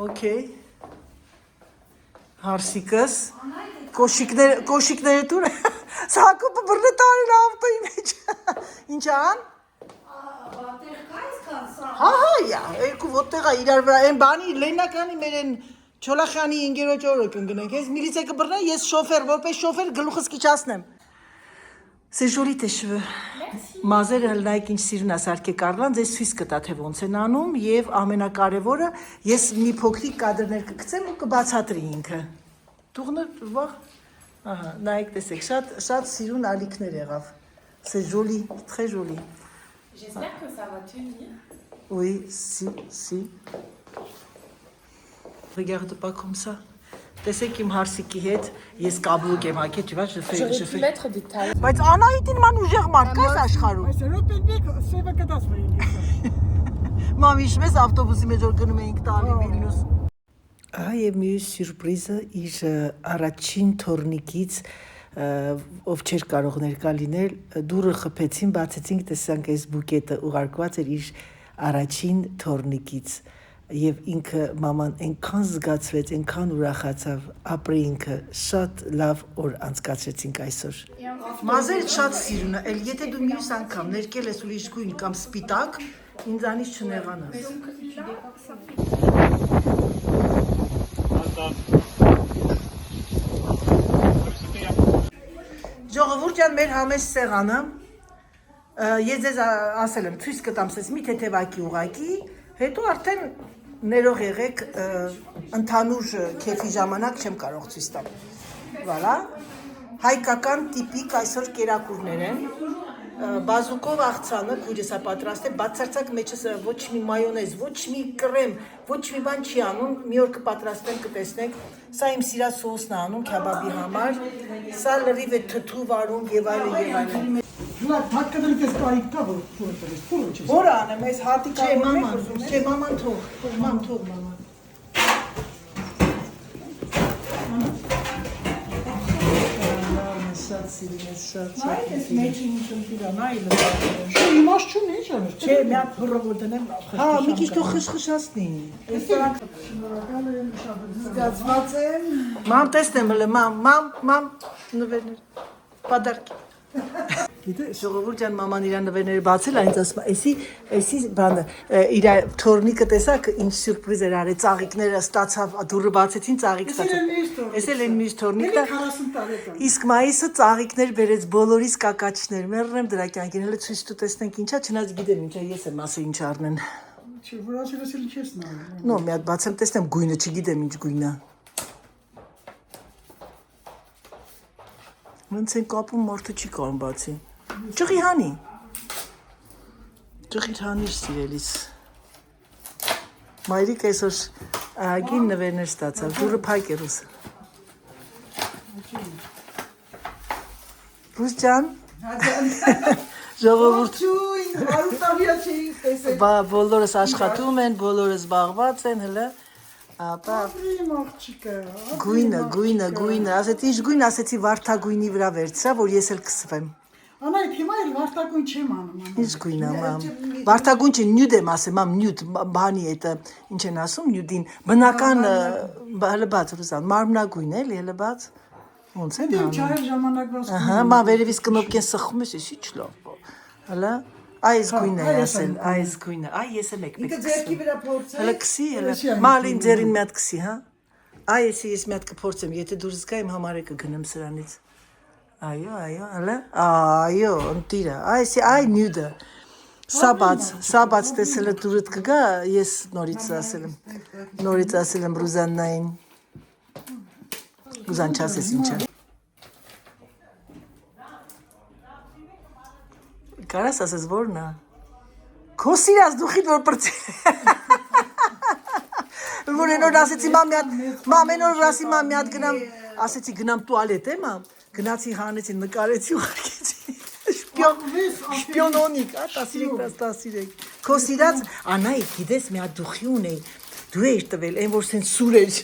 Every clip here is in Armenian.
Okay. Հարսիկս կոշիկները դուր Սակոպը բռնետարին ավտոյի մեջ Ինչ ան? Հա, երկու ոտեղա իրար վրա են բանի լենականի մեր են չոլախյանի ինգերոջ օրը կնգնենք ես միլիցե կբռնեն ես շոֆեր որպես շոֆեր գլուխս կիչացնեմ C'est joli tes cheveux Մազերը հլնայք ինչ սիրուն ասարք է կարլան ձեզ սույս կտա թե ոնց են անում և ամենակարևորը ես մի փոքրիկ կադրներ կգցեմ ու կբացատրի ինքը Տուղնը վաղ նայեք տեսեք շատ սիրուն ալիքներ եղավ C'est joli, très joli J'espère que ça va tenir Oui, si Regarde pas comme ça Տեսեք իմ հարսիկի հետ, ես կաբլուկ եմ հակե, չվա, J'aurais pu mettre des tailles Բայց Անահիտին ման ուժեղ մարդ կա այս աշխարհում Այս ռոպեդիկ սևը կդասվի Մամ հիշում ես ավտոբուսի մեջ որ գնում էինք տալի Վիլնյուս Եվ մյուս սյուրպրիզը իր առաջին թորնիկից ով չէր կարող ներկա լինել դուրը խփեցին բացեցինք տեսանք այս բուկետը ուղարկված էր իր առաջին թորնիկից Եվ ինքը մաման այնքան զգացվեց, այնքան ուրախացավ, ապրեինքը շատ լավ օր անցկացրեցինք այսօր։ Մազերը շատ սիրուն է, էլ եթե դու մյուս անգամ ներկել ես ուրիշ գույն կամ սպիտակ, ինձանից չնեղանաս։ Ժողովուրդ ջան, մեր համեստ սեղանը, ես ձեզ ասել եմ, ցույց կտամ սես մի թեթևակի ուղակի, հետո արդեն ներող եղեք ընդհանուր քեֆի ժամանակ չեմ կարող ցույց տալ։ Վալա, հայկական տիպիկ այսօր կերակուրներ են։ Բազուկով աղցանը քույրս է պատրաստել, բացարձակ մեջս ոչ մի մայոնեզ, ոչ մի կրեմ, ոչ մի բան չի անում, մի օր կպատրաստեմ կտեսնեք։ Սա իմ սիրած սոուսն է անում քեբաբի համար։ Սա լրիվ է թթու վարում եւ այլն։ Հլա թակկդրի տես կարիք կա որ փորտես փորը չես Որ անեմ այս հատիկավորում եք ուզում Չէ մաման թող մամ Շատ սիրում ես շատ Այս մեջի ինչ դիրա նայել Շո իմաց չունի ինչ անես Չէ մի հատ փռովը դնեմ Հա մի քիչ թող խշխշացնի Շնորհակալ եմ շատ Զգացված եմ Մամ տեսնեմ հələ մամ նվերներ Պադարկ Գիտես Ժողովուրդ ջան մաման իր նվերները բացել այնց ասում էսի բանը իր թորնիկը տեսակ ինչ սյուրպրիզ էր արել ծաղիկները ստացավ դուրը բացեցին ծաղիկ ստացավ Էս էլ են մյուս թորնիկը 40 տարեկան Իսկ մայիսը ծաղիկներ բերեց բոլորիս կակաչներ մեռնեմ դրա կյանքին հələ ցույց տու տեսնենք ինչա չնայած գիտեմ ինչա ես եմ ասել ինչ առնեն Չէ վրացիլս էլ չես նայել Նո մի հատ բացեմ տեսնեմ գույնը չգիտեմ ինչ գույնն է Ոնց են կապում մարդը չի կարող բացի Ճղի հանի Ճղի հանիր սիրելիս Մայրիկ այսօր ագին նվերներ ստացավ դուրը փակ էր ուսը Ռուս ջան Ժողովուրդ Արուտավիա չի տեսել Բոլորս աշխատում են բոլորս զբաղված են հələ ապա Իմ աղջիկը Գույնը ասեցի ինչ գույն ասեցի վարդագույնի վրա վերցրա որ ես էլ կսվեմ Անայդ հիմա էլ վարտակույն չեմ անում Ինչ գույն է մամ Վարդագույն չէ նյուդ եմ ասեմ մամ նյուդ բանի էտը ինչ են ասում նյուդին բնական հələ բաց ռուսան մարմնագույն էլի հələ բաց ոնց է Դեմ չայել ժամանակվա Ահա մա վերևից կնոպկեն սխում ես ի՞նչ լավ հələ Այս գույնը է ասել, այս գույնը, այ ես եմ եք մեկ ձերքի վրա փորձել Հələ կսի, հələ մալին ձերին մի հատ կսի, հա Այ ես մի հատ կփորձեմ, եթե դուրս գա իմ համարը կգնեմ սրանից Այո, հələ, այո, ընտիրը, այ նյուդը Սա բաց տեսելը դուրդ կգա, ես նորից ասել եմ Ռուզաննային Ռուզան չասես ինչ է Կարաս ասես որն է Քո սիրած դուխին որ պրծել Որ են որ ասեցի մամ են որ ասի մամ մի հատ գնամ ասեցի գնամ տուալետ է մամ գնացի հանեցի նկարեցի ու արկեցի շպիոնոնիկ տասիրեք Քո սիրած անայի գիտես մի հատ դուխի ունեի դու էիր տվել այն որ սեն սուր էր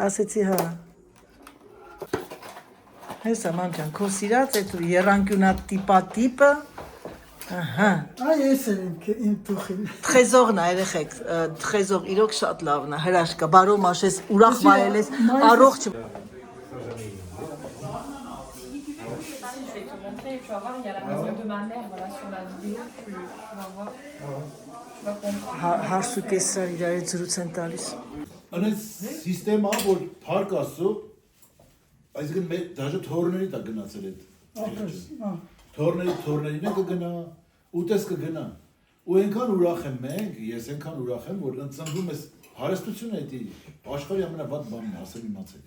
ասեցի հա Հեսա մամ ջան քո սիրած այդ երանկյունա տիպը Ահա։ Այ ես եմ իմ տուխին։ Տրեզորն է երեխեք, տրեզոր իրոք շատ լավն է, հրաշք է, բարո մաշես, ուրախ վայել ես, առողջ։ Je vais te montrer, tu vas voir, il y a la maison de ma mère, voilà, sur la vidéo, tu vas voir. Tu vas comprendre. Հարսու կեսար իրար զրույց են տալիս։ Անես սիստեմա, որ փառք Աստծո, այսինքն մեր դաժե թորների տա գնացել այդ։ Թորներին է կգնա, ուտես կգնա։ Ու այնքան ուրախ եմ մենք, ես այնքան ուրախ եմ, որ ընծնվում ես հարստությունը էդի աշխարհի ամենավատ բանն է, ասել իմացեք։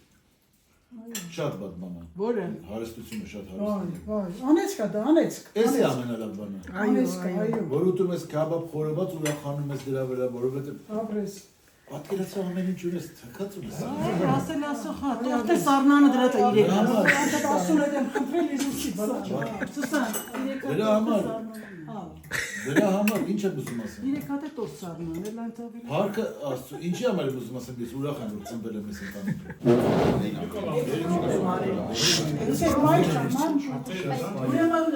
Շատ վատ բան է։ Որը։ Հարստությունը շատ Վայ, հարուստ է։ վայ, անեցք է դա, անեցք։ Էս է ամենալավ բանը։ Անեցք է, այո։ Որ ուտում ես քաբաբ խորոված ուրախանում ես դրա վրա, որովհետև Ապրես։ պատկերացրու ամեն ինչ ունես, թքած ունես։ Ասել ասո խա, տորտե սառնանը դրա տա իրեք։ Ասում եմ խնդրել իզուսի բանա։ Սուսան, Դրա համար Դրա համար ինչ եմ ուզում ասեմ։ իրեք հատ է տորտ սառնան, էլ անտավի։ Փառքը Աստծո, ինչի համար եմ ուզում ասեմ, ես ուրախ եմ որ ծնվել եմ ես ընտանիքում։ Ուրեմն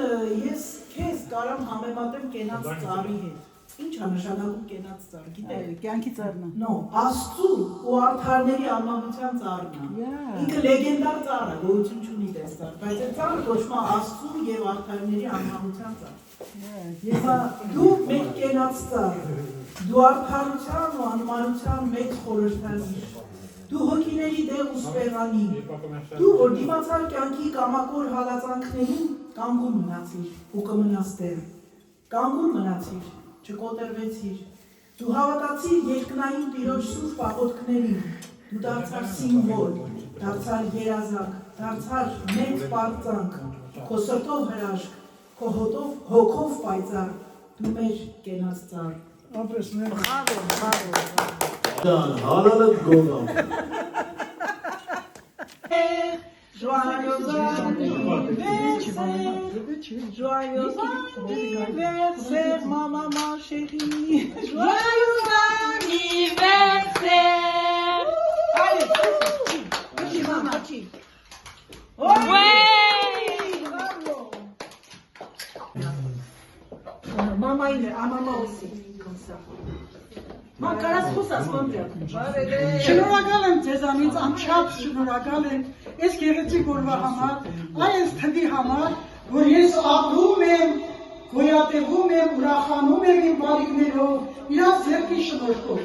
ես քեզ կարամ համեմատեմ կենաց ծառի հետ։ Ինչ է նշանակում կենաց ծառ, գիտեք։ Կյանքի ծառնա։ No, Աստծու ու արդարների անմահության ծառն է։ Ինքը լեգենդար ծառ է, գոյություն չունի դες ծառ, բայց այդ ծառը կոչվում է Աստծու եւ արդարների անմահության ծառ։ Եվ դու մեկ կենաց ծառ, դու արդարության ու անմահության մեկ խորհրդանիշ։ Դու հոգիների դեղ ու սպեղանի, դու որ դիմացար կյանքի կամակոր հալածանքներին կանգուն մնացիր ու կմնաս դեռ, կանգուն մնացիր, չկոտրվեցիր, դու հավատացիր երկնային տիրոջ սուրբ աղոթքներին, դու դարձար սիմվոլ, դարձար երազանք, դարձար մեծ պարծանք, քո սրտով հրաշք, քո հոգով պայծառ, դու մեր կենաց ծառ։ Ապրես մեր։ Հալալը գողամ։ Joyeux anniversaire, ma maman chérie. Joyeux Anniversaire! Allez, petit maman, petit. Ouais! Bravo. Maman, il est à maman aussi, comme ça. Մակարած խոսած մամջակ։ Շնորհակալ եմ ձեզանից, անչափ շնորհակալ եմ այս գեղեցիկ օրվա համար, այս թվի համար, որ ես ապրում եմ, գոյատևում եմ, ուրախանում եմ իմ բարիքներով, իրաց ձեռքի շնորհքով։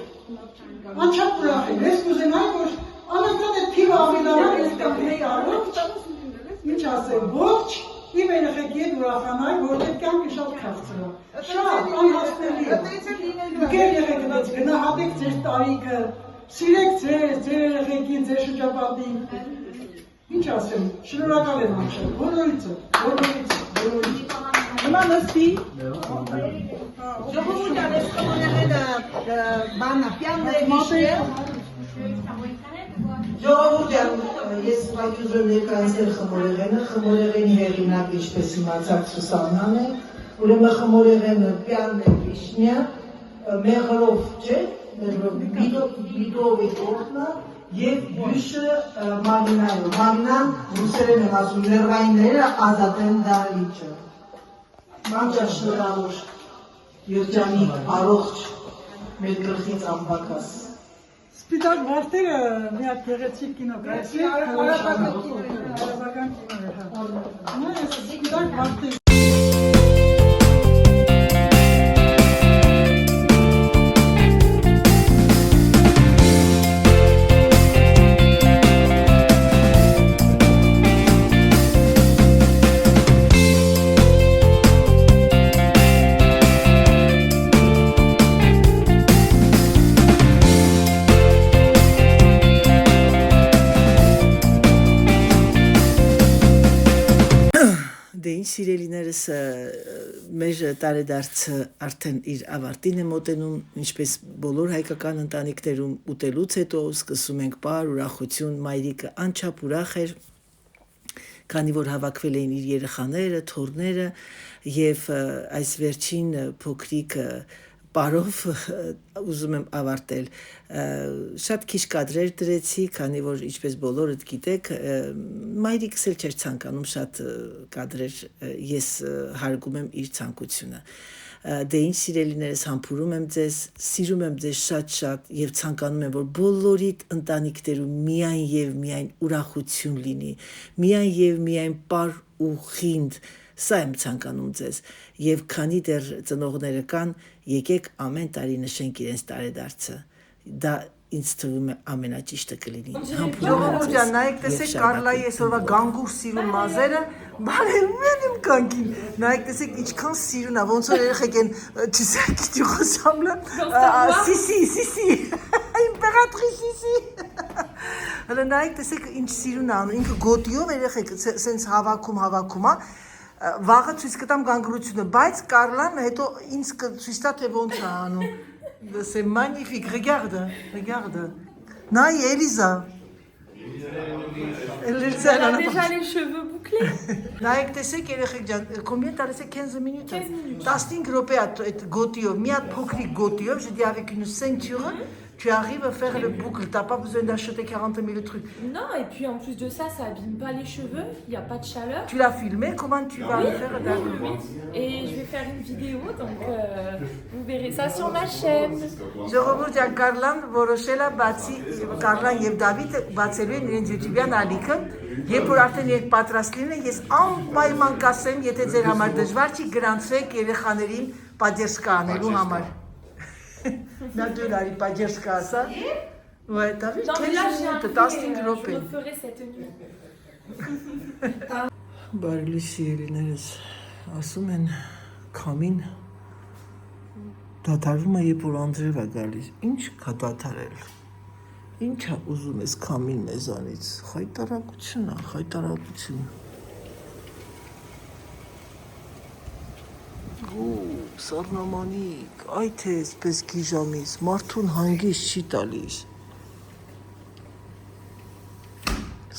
Անչափ ուրախ եմ, ես կուզենայի, որ անընդհատ այդ թիվը ավելանա ես կապրեի առողջ, ինչ ասեմ, ողջ իմ երեխեքի հետ ուրախանայի, որտեղ կյանքը շատ քաղցր է, շատ անհասնելի է։ Դուք եղեք դից գնահատեք ձեր տարիքը, սիրեք ձեր երեխեքին, ձեր շրջապատին։ Ինչ ասեմ, շնորհակալ եմ անչափ, բոլորիցը։ Հիմա նստի։ Ժողովուրդ արես կմոներենը բանա, պյանները միշեր։ Ժողովուրդ ես վայյուզը ներկայացել խմորեղենի հեղինակ ինչպես իմացակ Սուսաննան է, ուրեմն խմորեղենը պյանն է վիշնյա, մեղրով չէ, բիդովի տորտնա և բյուշը մարինայով, մարինան ռուսերեն եմ ասում, լերվայինները ազատեն դարիճը, մանջա շնորավոր, երջանիկ, առողջ, մեր գլխից անպակաս։ Սպիտակ վարդերը մի հատ գեղեցիկ կինո կայացի, արաբական կինո է, սպիտակ վարդերը։ Դե ինչ սիրելիներս մեր տարեդարձը արդեն իր ավարտին է մոտենում, ինչպես բոլոր հայկական ընտանիքներում ուտելուց հետո սկսում ենք պար, ուրախություն, մայրիկը անչափ ուրախ էր, քանի որ հավաքվել էին իր երեխաները, թոռները եւ այս վերջին փոքրիկ բարով ուզում եմ ավարտել։ Շատ քիչ կադրեր դրեցի, քանի որ ինչպես բոլորդ գիտեք, մայրիկս էլ չէր ցանկանում շատ կադրեր, ես հարգում եմ իր ցանկությունը։ Դե ինչ սիրելիներս, համբուրում եմ ձեզ, սիրում եմ ձեզ շատ-շատ եւ ցանկանում եմ, որ բոլորիդ ընտանիքներում միայն եւ միայն ուրախություն լինի, միայն եւ միայն պար ու խինդ, սա եմ ցանկանում ձեզ, եւ քանի դեռ ծնողները կան, եկեք ամեն տարի նշենք իրենց տարեդարձը, դա ինձ թվում է ամենաճիշտը կլինի։ Ժողովուրդ ջան, նայեք, տեսեք Կարլայի այսօրվա գանգուր սիրուն մազերը, բարևեն իմ կանգին։ Նայեք, տեսեք ինչքան սիրուն է, ոնց որ երեխեք են, չսեք դյուխոսամլը, սիսի, իմպերատրիս սիսի։ Հələ նայեք, տեսեք ինչ սիրուն է անում, ինքը գոտիով երեխեք սենց հավաքում է, վաղը ցույց կտամ գանգրությունը, բայց Կարլան հետո ինձ ցույց տա թե ոնց է անում։ C'est magnifique, regarde. Naï, Elisa. Elle a déjà les cheveux bouclés. Naïk, tu sais combien t'as laissé 15 minutes? 15 minutes. T'as sting gropé à Gotio, miat pokri Gotio, je dis avec une ceinture, tu arrives à faire le boucle, t'as pas besoin d'acheter 40 000 trucs. Non, et puis en plus de ça, ça abîme pas les cheveux, il n'y a pas de chaleur. Tu l'as filmé, comment tu vas le faire? Oui. Et je vais faire une vidéo, donc vous verrez ça sur ma chaîne. Je revois Karlan, Voroshela, Batsi, Karlan եւ Դավիթը բացելու են իրենց YouTube-յան ալիքը, երբ որ արդեն երբ պատրաստ լինեն, ես անպայման կասեմ, եթե ձեր համար դժվար չի, գրանցվեք երեխաներին պատերսկա անելու համար։ Նա դոլարի պատերսկա ասա։ Ouais, t'as vu? Non, mais là, j'ai un Tasting je Europe. referai cette nuit. Բարելի սիրելիներս, ասում են քամին դադարվում է, երբ որ անձրև է գալիս։ Ինչ կա դադարել։ Ինչ է ուզում ես քամին մեզանից։ Խայտարակություն է, խայտարակություն։ Սառնամանիկ, այ թե այսպես գիժամից, մարդուն հանգիստ չի տալիս։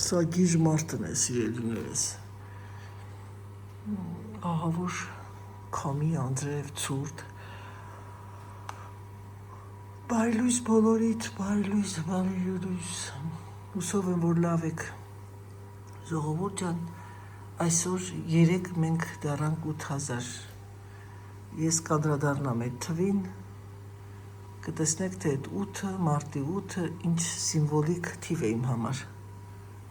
Սա գիժ մարդն է, սիրելիներս։ Ահա որ քամի, անձրև, ցուրտ։ Բարելույս բոլորիդ, բարելույս։ Հուսով եմ, որ լավ եք։ Ժողովուրդ ջան, այսօր 3 մենք դառանք 8000։ Ես կանդրադառնամ այդ թվին, կտեսնեք, թե այդ 8-ը, մարտի 8-ը, ինչ սիմվոլիկ թիվ է իմ համար։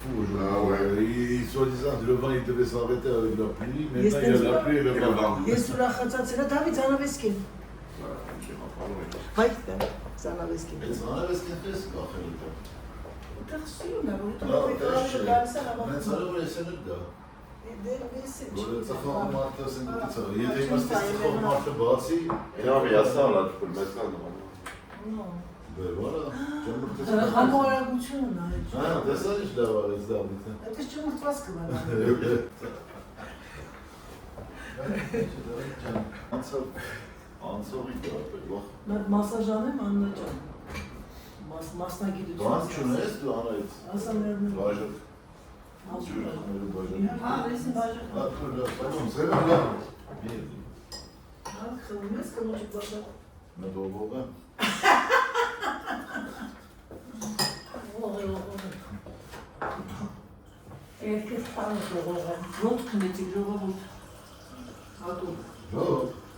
Ah ouais, soi-disant, le vent il devait s'arrêter avec la pluie, maintenant il y a la pluie et le vent. Ես ուրախացած եմ, Դավիթ Զանավեսկին։ Հայ, Զանավեսկին։ Զանավեսկին ես կախել դա։ Ուտեղ սիրուն է, Լավ, որ դա դու գալիս է հավաքում։ Մենք ցարով ես են դա։ Որ ծախող մարդը սենտից է։ Եթե իմաստից ծախող մարդը բացի, Era viața la Culmescan. դե վարա, ջամուրտես։ Համորագությունն է։ Հա, դեսա ինչ լավ արես Դավիթը։ Այդպես չմրտված կմնա։ Անցողի դարբեր, Մասաժան եմ Աննա ջան։ Մասնագիտություն։ բան չունես դու անայց։ Ասա ներն։ Բաժակ։ Ջուրները բաժակ։ Հա, դեսի բաժակ։ Հա, դու բաժակ, սերը լավ։ Հա, խմում ես կնոջ բաժակ։ Մտողով եմ։ Երկես տանը ժողովուրդ, ոնց քնեցիք ժողովուրդ, հատուկ։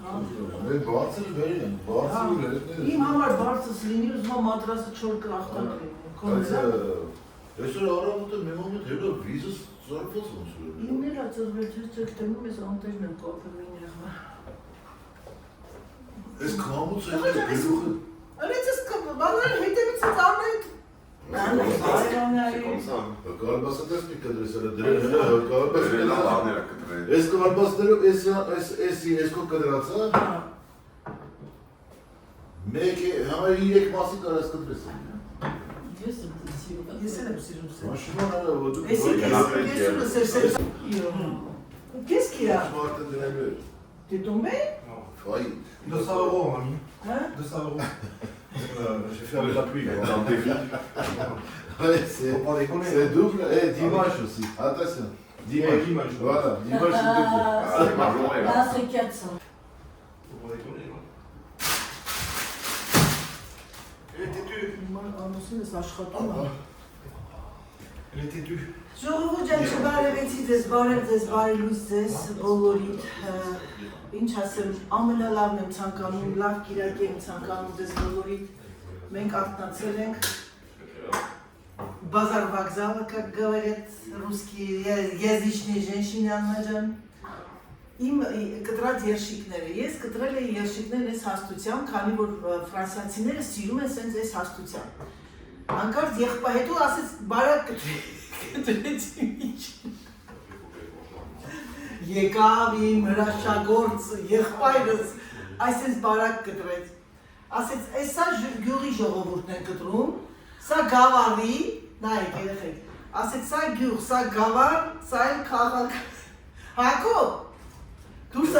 Մեր բարձր վերին են, բարձր վերին Իմ համար բարձրս լինի, ուզում եմ մատրասը չոր կրախտակ Բայց լինի։ այսօր առավոտը մի մոմենտ հետո վիզս զարփոց ոնց որ է։ Իմ էլ ածոզվեց ցեքտեմում ես անտերն եմ կապել ինեղը։ Այս կամուց է գլուխը։ Արեցս բանալ հետևից ծանոթ։ Կարբասատես մի կդրեսել է դրել, կարբաս Era la Anera către... Այս կարբասներով այս կո կդրացա։ Մեկ է, համար 3 մասի կարաս կդրեսել։ Ես եմ սիրում սեր։ Մաշինան որ դու Qu'est-ce qu'il y a? Մարդը դրել է։ T'es tombé? Fai. 200 €, mamie. Hein? 200 €. J'ai fait avec la pluie. Dans tes filles. Ouais, Faut pas déconner. c'est double et dimanche aussi. Attention. Ouais, dimanche. Voilà, dimanche c'est double. Ah, c'est ma journée, là. Là, c'est 400. Faut pas déconner, non. Հիմա ամուսինս աշխատում է։ Elle était due. Ժողովուրդ ջան, չբարևեցի ձեզ, բարև ձեզ, բարի լույս ձեզ բոլորիդ։ Ինչ ասեմ, ամենալավն եմ ցանկանում, լավ կիրակի եմ ցանկանում ձեզ բոլորիդ։ Մենք արթնացել ենք Базар вокзала, как говорят русские язычные женщины, Աննաջան։ Իմ կտրած երշիկները, ես կտրել էի երշիկներն այս հաստությամբ, քանի որ ֆրանսիացիները սիրում են սենց այս հաստությամբ։ Անկարծ եղբայր հետո ասեց բարակ կտրեցի ինչ։ Եկավ իմ հրաշագործ եղբայրս այսպես բարակ կտրեց։ Ասեց, «Էսա գյուղի ժողովուրդն են կտրում, սա գավառի, նայեք երեխեք, ասեց, սա գյուղ, սա գավառ, սա էլ քաղաք»։ Հակոբ, դուրս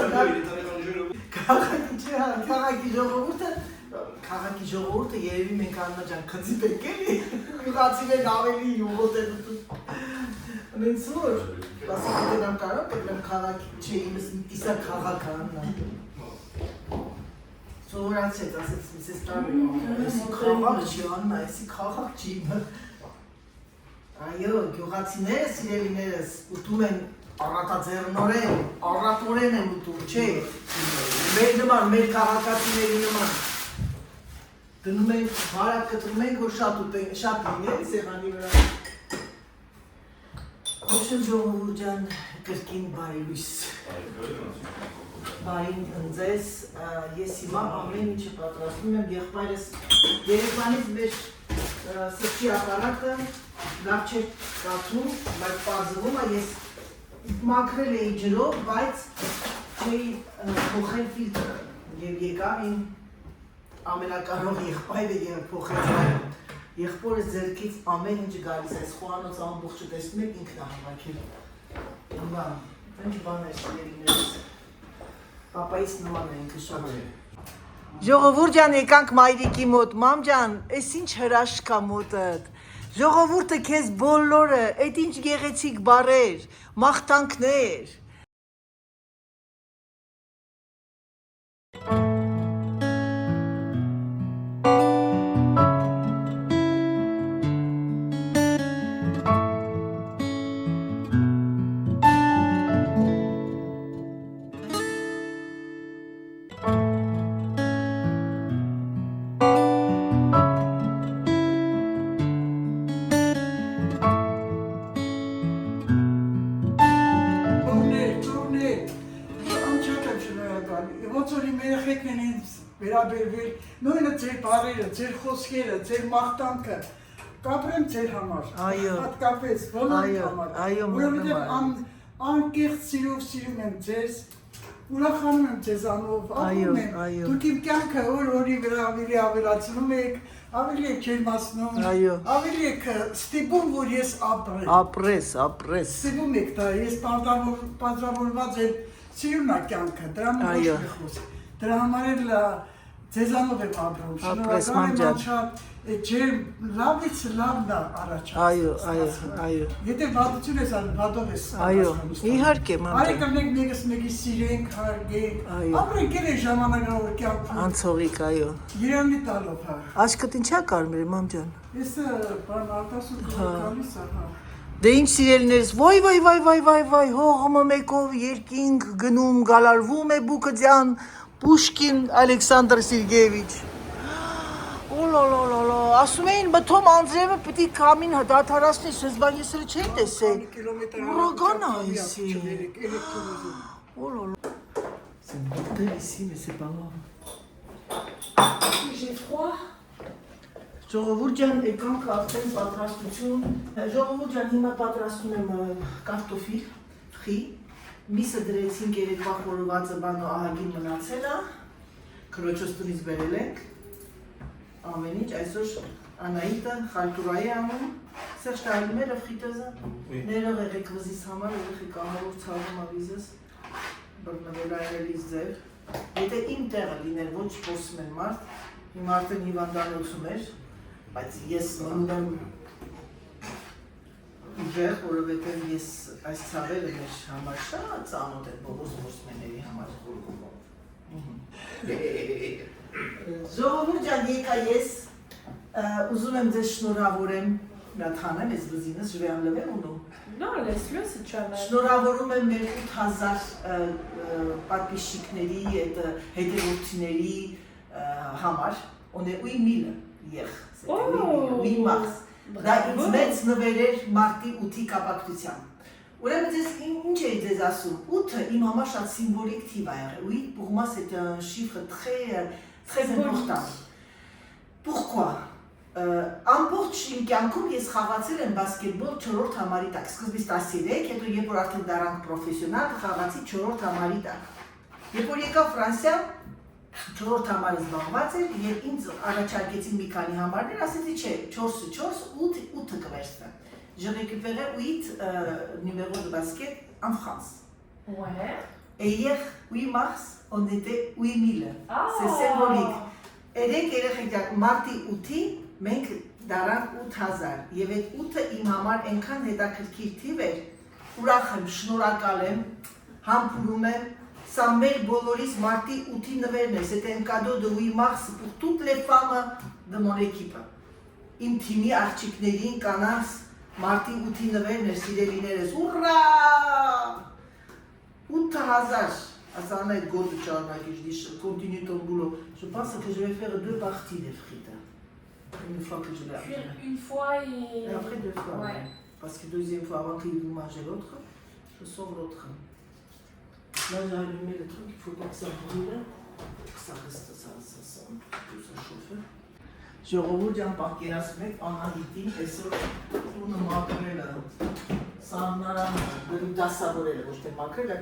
քաղաքի ժողովուրդը երևի մենք Աննաջան քծիպ ենք էլի, գյուղացիներն ավելի յուղոտ են ուտում։ Մենք սոր, ասա կտենամ կարող, կտնեմ քաղաքի, չէ իմս իսա քաղաք Աննա։ Սովորացեց, ասեց, միսես տարում, եսի քաղաք չի Աննա, եսի քաղաք չի։ Այո, գյուղացիները սիրելիներս ուտում են առատորեն են ուտում, չէ, մեր նման, մեր քաղաքացիների նման, դնում ենք, բարակ կտրում ենք, որ շատ լինեն սեղանի վրա։ Ոչն ժողովուրդ ջան, կրկին բարի լույս, բարին ձեզ, ես հիմա ամեն ինչը պատրաստում եմ, եղբայրս երեքանից մեր սրտի ապարատը լավ չէր կացում, բայց պարզվում է ես մաքրել էի ջրով, բայց չէի փոխել ֆիլտրը և եկավ իմ ամենակարող եղբայրը և փոխեց այն եղբորս ձերքից ամեն ինչ գալիս այս խոհանոց ամբողջը տեսնում եք ինքն է հավաքել հիմա ինչ բան է շիրելիներս պապայից նման է ինքը շատ Ժողովուրդ ջան եկանք մայրիկի մոտ մամ ջան այս ինչ հրաշք կա մոտդ Ժողովուրդը քեզ բոլորը, այդ ինչ գեղեցիկ բառեր, մաղթանքներ։ Նույնը ձեր բարերը, ձեր խոսքերը, ձեր մաղթանքը կապրեմ ձեր համար, հատկապես բոլորի համար, որովհետև անկեղծ սիրով սիրում եմ ձեզ, ուրախանում եմ ձեզանով, ապրում եմ, դուք իմ կյանքը օր-օրի վրա ավելի ավելացնում եք, ավելի եք ջերմացնում, ավելի եք ստիպում, որ ես ապրեմ։ Ապրես։ Ստիպում եք դա, ես պատրավորված եմ սիրում է կյանքը, դրան ոչ մի խոսք, դրա համար էլ ձեզանով եմ ապրում, շնորհակալ եմ անչափ, ջեր լավից լավն է առաջացնում։ Այո։ Եթե վատություն ես անում, վատով ես Այո, իհարկե մամ ջան։ Արեք մենք մեկս մեկի սիրենք, հարգենք, ապրենք էլ ժամանակավոր կյանքում։ Անցողիկ, այո։ Երանի տալով, հա։ Աչքդ ինչա կարմիր մամ ջան։ Ես բան արտասուք գալիս հա։ Դե ինչ սիրելիներս, վայ, հողմը մեկով երկինք գնում, գալարվում է Բուկդյան, Պուշկին Ալեքսանդր Սերգեևիչ։ Օլոլոլոլո, ասում էին բթոմ անձրևը պիտի կամին դադարացնի, սեզբան ես էլ չէի տեսել։ Ուրագան է այսի։ Օլոլո։ C'est mortel ici, mais c'est pas grave. J'ai froid. Ժողովուրդ ջան, եկանք արդեն պատրաստություն, ժողովուրդ ջան, հիմա պատրաստում եմ կարտոֆիլ, խի, միսը դրեցինք երեկվա խորովածը բանո ահագին մնացել է, քրոջոս տնից բերել ենք, ամեն ինչ, այսօր Անահիտը խալտուրայի անում, Սերժ տայլում էր խիտոզը, ներող եղեք վզիս համար, եղեք ամորով ծաղում ավիզս, բրնվել այրելիս ձեր, եթե իմ տեղը լիներ ոչ պոսում են մարդ, իմ արդեն հիվանդանոցում էր, բայց ես մնում եմ ուժեղ, որովհետև ես այս ցավերը մեր համար շատ ծանոթ են բոլոր սպորտսմենների համար։ Ժողովուրդ ջան, եկա ես Ուզում եմ ձեզ շնորհավորեմ, մի հատ հանեմ, ես բզինս je vais enlever ou non? Non, laisse-le si tu as mal. Շնորհավորում եմ մեր 8000 պատպիսчикների, հետևորդիների համար, on est 8000 hier, c'était Oh! 8 mars. Դա ինձ մեծ նվեր էր մարտի 8-ի կապակցությամբ։ Ուրեմն ձեզ ինչ էի ձեզ ասում, 8-ը իմ համար շատ սիմվոլիկ թիվ է եղել, 8 pour moi c'est un chiffre très important. Pourquoi? Ամբողջ իմ կյանքում ես խաղացել եմ բասկետբոլ 4-րդ համարի տակ, սկզբից 13, հետո երբ որ արդեն դարանք պրոֆեսիոնալ, խաղացի 4-րդ համարի տակ։ Երբ որ եկա Ֆրանսիա, 4-րդ համարը զբաղված էր, եւ ինձ առաջարկեցին մի քանի համարներ, ասեցի չէ, 4-ը 4, 8-ը կվերցնեմ։ Je récupérais 8 numéros de basket en France. Ouais. Et hier, 8 mars, on était 8000. Ah! C'est symbolique. Երեք երեխեք մարտի 8-ի մենք դարանք 8000 եւ այդ 8-ը իմ համար այնքան հետաքրքիր թիվ էր, ուրախ եմ, շնորհակալ եմ, համբուրում եմ, սա մեր բոլորիս մարտի 8-ի նվերն է, c'était un cadeau de 8 mars pour toutes les femmes de mon équipe. Իմ թիմի աղջիկներին կանանց մարտի 8-ի նվերն էր, սիրելիներս, ուռա! 8000 Asana et go de Tcharnaki, je dis continue ton boulot. Je pense que je vais faire 2 parties des frites. Une fois que je vais Cuire après. une fois et... Et après 2 fois. Ouais. Parce que deuxième fois, avant qu'il vous mangez l'autre, je sauve l'autre. Là, j'ai allumé le truc, il faut pas que ça brûle. Que ça reste, ça tout ça chauffe. Je revois un paquet à ce mec en Haïti et ça, pour nous marquer là. Ça en a d'assaborer, je t'ai marqué là.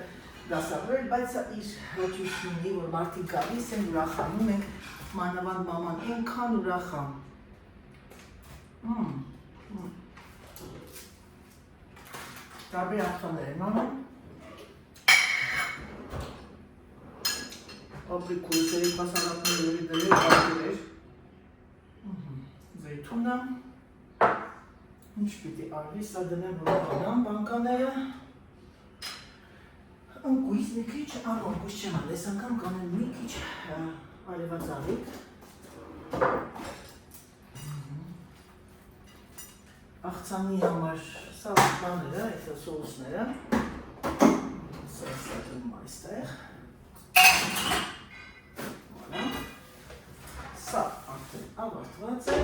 Դասավորել, բայց սա իր հաճույքն ունի, որ մարդիկ գալիս են ուրախանում ենք, մանավանդ մաման այնքան ուրախ է։ Տարբեր աղթաններ են անում։ Ապրիկոս, երեկասալատների դրել, բարգեր։ Զեյթունը։ Ինչ պիտի արվի, սա դնեմ որ բանան բանկաները։ Ընկույս մի քիչ, ընկույս չեմ ալես անգամ կանեմ մի քիչ արևածաղիկ աղցանի համար սա բաները, այդ սոուսները սա դնում այստեղ սա արդեն ավարտված է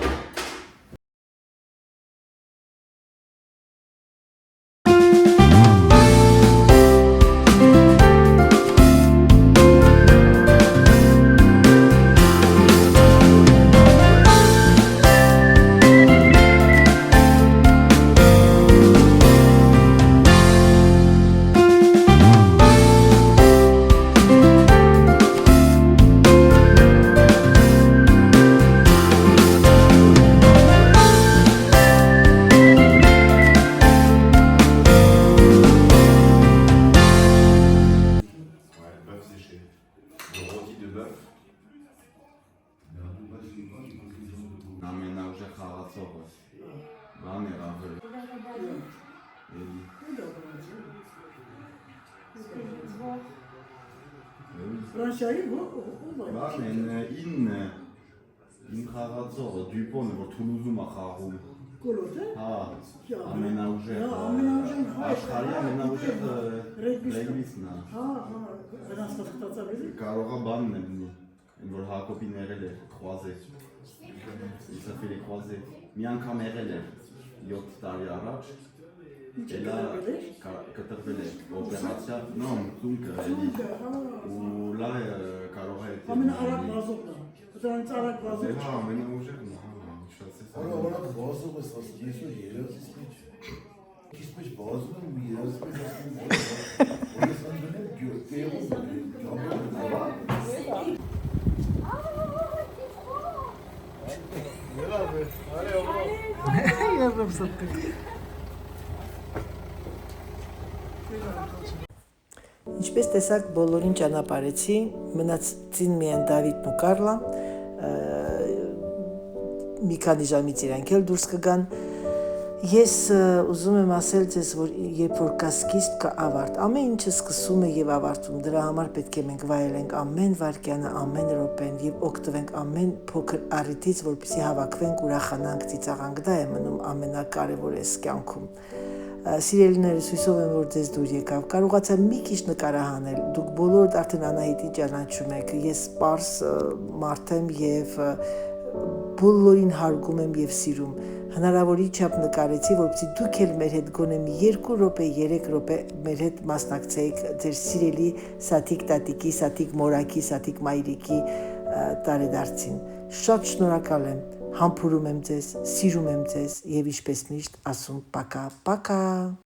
Ֆրանսիայի Բան են 9 խաղացողը Դյուպոնը, որ Թուլուզում է խաղում։ Կոլոտ է։ Հա, ամենաուժեղ։ Աշխարհի ամենաուժեղ ռեգբիստն է։ Հա, նրանց ստացած է։ Կարող է բանն է լինի, որ Հակոբին եղել էր Խվազե։ Իսկ ֆիլի Խվազե մի անգամ եղել էր 7 տարի առաջ։ Էլա կտրվել է օպերացիա, նոմ, ծունկը էլի։ Ու լա կարող է Ամենաարագ վազողն է։ Դրանից արագ վազող։ Հա, ամենաուժեղն է, հա, շատ է։ Արա վազող ես ասում, ես ու երազից մեջ։ Ես մեջ վազում եմ, երազից մեջ ասում եմ, որ ես անդրել Ինչպես տեսակ բոլորին ճանապարհեցի, մնացին միայն Դավիթն ու Կարլա, մի քանի ժամից իրանք էլ դուրս կգան, Ես ուզում եմ ասել ձեզ, որ երբ որ կա սկիզբ, կա ավարտ։ Ամեն ինչը սկսում է եւ ավարտում։ Դրա համար պետք է մենք վայելենք ամեն վայրկյանը, ամեն րոպեն եւ օգտվենք ամեն փոքր առիթից, որպեսզի հավաքվենք, ուրախանանք, ծիծաղանք։ Դա է մնում ամենակարևորը կյանքում։ Սիրելիներս, հույսով եմ, որ ձեզ դուր եկավ։ Կարողացա մի քիչ նկարահանել։ Դուք բոլորդ արդեն Անահիտի ճանաչում եք։ Ես պարզ մարդ եմ եւ բոլորին հարգում եմ եւ սիրում։ Հնարավորի չափ նկարեցի, որպեսզի դուք էլ մեր հետ գոնե մի 2 րոպե, 3 րոպե մեր հետ մասնակցեիք ձեր սիրելի Սաթիկ տատիկի, Սաթիկ մորակի, Սաթիկ մայրիկի տարեդարձին։ Շատ շնորհակալ եմ, համբուրում եմ ձեզ, սիրում եմ ձեզ եւ ինչպես միշտ ասում՝ պակա, պակա։